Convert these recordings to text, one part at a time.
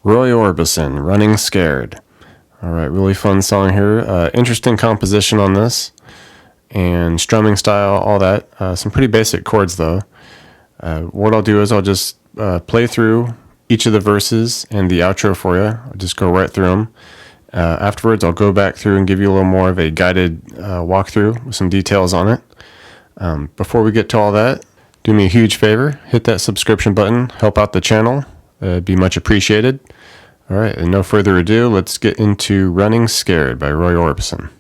Roy Orbison, Running Scared. All right, really fun song here. Interesting composition on this, and strumming style, all that. Some pretty basic chords though. What I'll do is I'll just play through each of the verses and the outro for you. I'll just go right through them. Afterwards, I'll go back through and give you a little more of a guided walkthrough with some details on it. Before we get to all that, do me a huge favor, hit that subscription button, help out the channel. It'd be much appreciated. All right, and no further ado, let's get into Running Scared by Roy Orbison.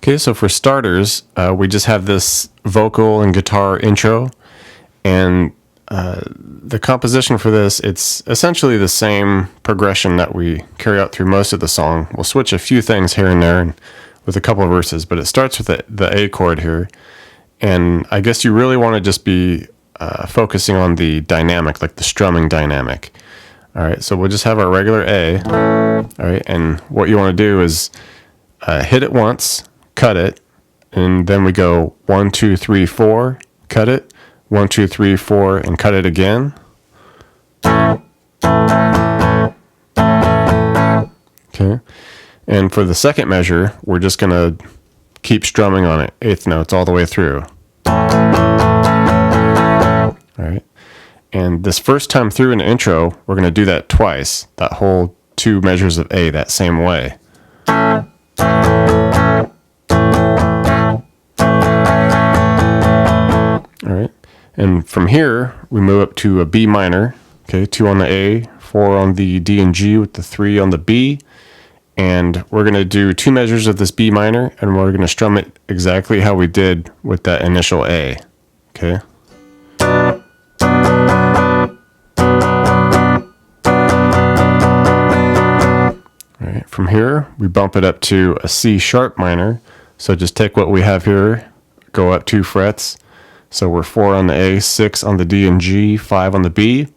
Okay, so for starters, we just have this vocal and guitar intro, and the composition for this, it's essentially the same progression that we carry out through most of the song. We'll switch a few things here and there and with a couple of verses, but it starts with the A chord here, and I guess you really want to just be focusing on the dynamic, like the strumming dynamic. All right, so we'll just have our regular A, all right, and what you want to do is hit it once, cut it, and then we go 1, 2, 3, 4, cut it, 1, 2, 3, 4, and cut it again. Okay, and for the second measure, we're just gonna keep strumming on it, eighth notes all the way through. All right, and this first time through in the intro, we're gonna do that twice, that whole 2 measures of A that same way. All right, and from here we move up to a B minor. Okay, 2 on the A, 4 on the D and G with the 3 on the B, and we're gonna do 2 measures of this B minor, and we're gonna strum it exactly how we did with that initial A. Okay. All right, from here we bump it up to a C sharp minor. So just take what we have here, go up 2 frets. So we're 4 on the A, 6 on the D and G, 5 on the B.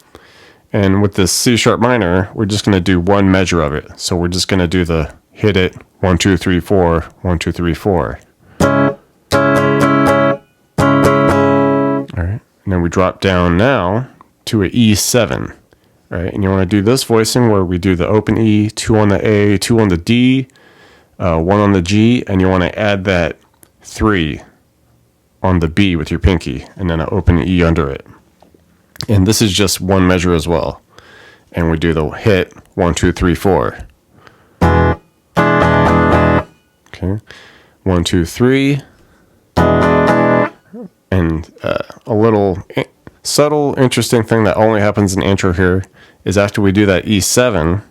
And with this C sharp minor, we're just going to do 1 measure of it. So we're just going to do the hit it 1, 2, 3, 4, 1, 2, 3, 4. All right, and then we drop down now to an E7. All right, and you want to do this voicing where we do the open E, 2 on the A, 2 on the D, 1 on the G, and you want to add that 3 on the B with your pinky, and then an open E under it. And this is just 1 measure as well. And we do the hit 1, 2, 3, 4. Okay, 1, 2, 3. And a little subtle, interesting thing that only happens in intro here is after we do that E7,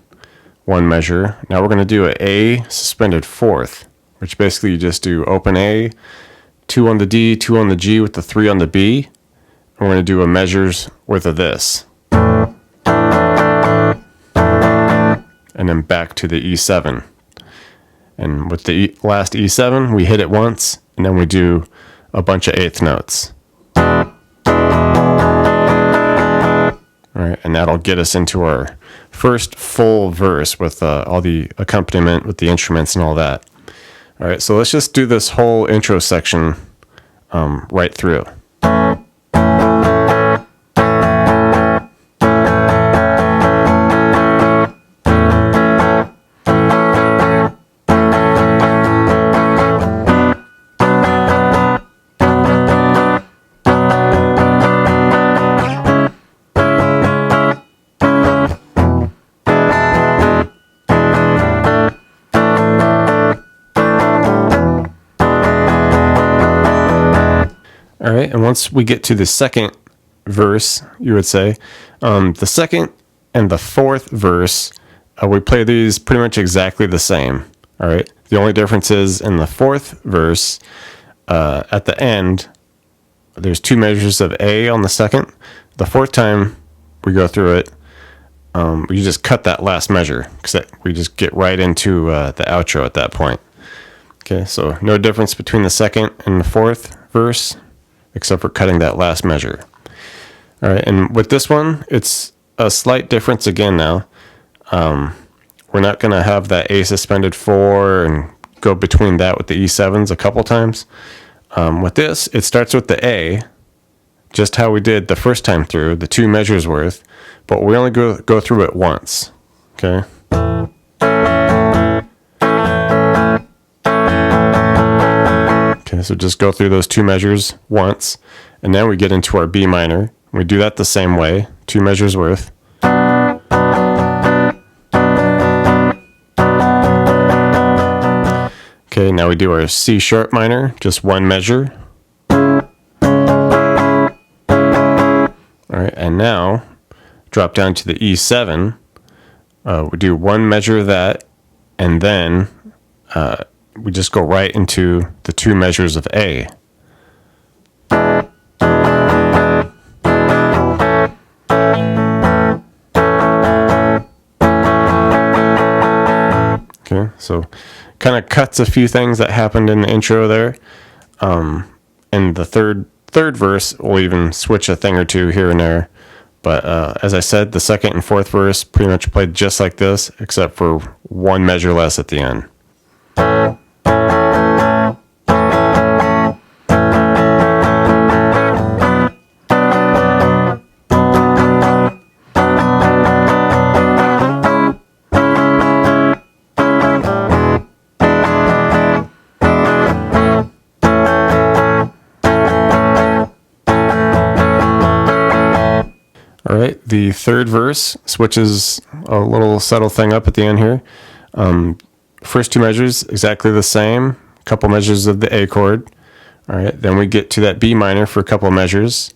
1 measure, now we're going to do an A suspended 4th, which basically you just do open A, 2 on the D, 2 on the G with the 3 on the B. And we're going to do a measures with a this. And then back to the E7 And with the last E7, we hit it once, and then we do a bunch of eighth notes. All right, and that'll get us into our first full verse with all the accompaniment with the instruments and all that. All right, so let's just do this whole intro section right through. All right, and once we get to the second verse, you would say, the second and the fourth verse, we play these pretty much exactly the same. All right, the only difference is in the fourth verse, at the end, there's two measures of A on the second. The fourth time we go through it, we just cut that last measure because we just get right into the outro at that point. Okay, so no difference between the second and the fourth verse, except for cutting that last measure. All right, and with this one, it's a slight difference again now. We're not going to have that A suspended 4 and go between that with the E7s a couple times. With this, it starts with the A, just how we did the first time through, the two measures worth, but we only go through it once, okay? Okay, so just go through those two measures once, and then we get into our B minor. We do that the same way, two measures worth. Okay, now we do our C sharp minor, just one measure. All right, and now drop down to the E7. We do one measure of that, and then we just go right into the two measures of A. Okay, so kind of cuts a few things that happened in the intro there. And the third verse, we'll even switch a thing or two here and there. But as I said, the second and fourth verse pretty much played just like this, except for one measure less at the end. All right, the third verse switches a little subtle thing up at the end here. First two measures, exactly the same, a couple measures of the A chord. All right, then we get to that B minor for a couple of measures.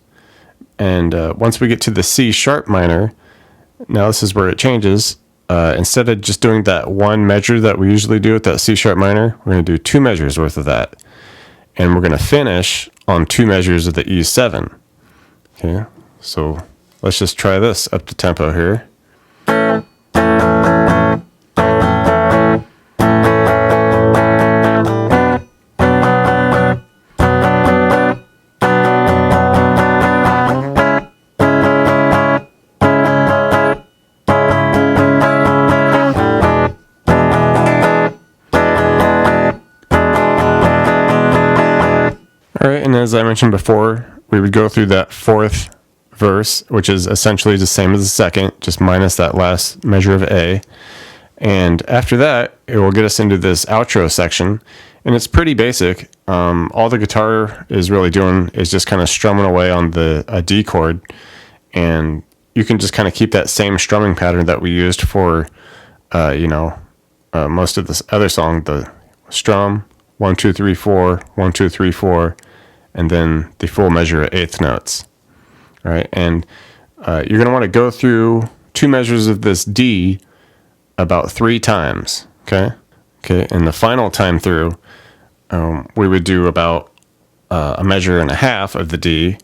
And once we get to the C sharp minor, now this is where it changes. Instead of just doing that one measure that we usually do with that C sharp minor, we're going to do two measures worth of that. And we're going to finish on two measures of the E7. Okay, so let's just try this up to tempo here. All right, and as I mentioned before, we would go through that fourth verse, which is essentially the same as the second, just minus that last measure of A. And after that, it will get us into this outro section, and it's pretty basic. All the guitar is really doing is just kind of strumming away on a D chord, and you can just kind of keep that same strumming pattern that we used for, most of this other song, the strum, 1, 2, 3, 4, 1, 2, 3, 4, and then the full measure of eighth notes. All right, and you're going to want to go through two measures of this D about 3 times, okay? Okay, and the final time through, we would do about a measure and a half of the D,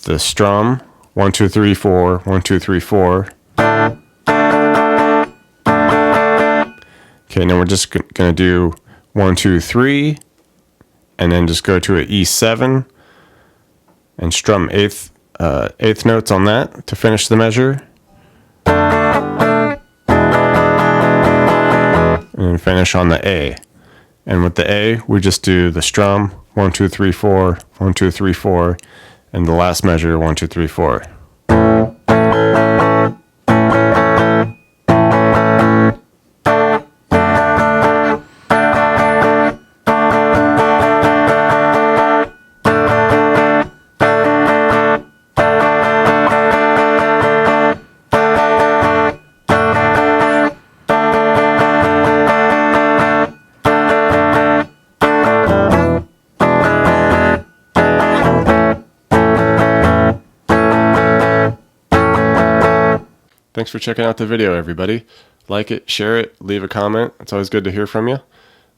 the strum, 1, 2, 3, 4, 1, 2, 3, 4. Okay, now we're just going to do 1, 2, 3, and then just go to an E7 and strum eighth notes on that to finish the measure. And then finish on the A. And with the A, we just do the strum 1, 2, 3, 4, 1, 2, 3, 4, and the last measure 1, 2, 3, 4. Thanks for checking out the video, everybody. Like it, share it, leave a comment. It's always good to hear from you.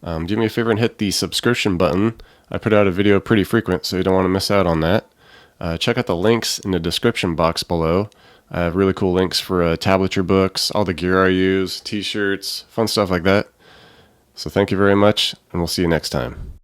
Do me a favor and hit the subscription button. I put out a video pretty frequent, so you don't want to miss out on that. Check out the links in the description box below. I have really cool links for tablature books, all the gear I use, t-shirts, fun stuff like that. So thank you very much, and we'll see you next time.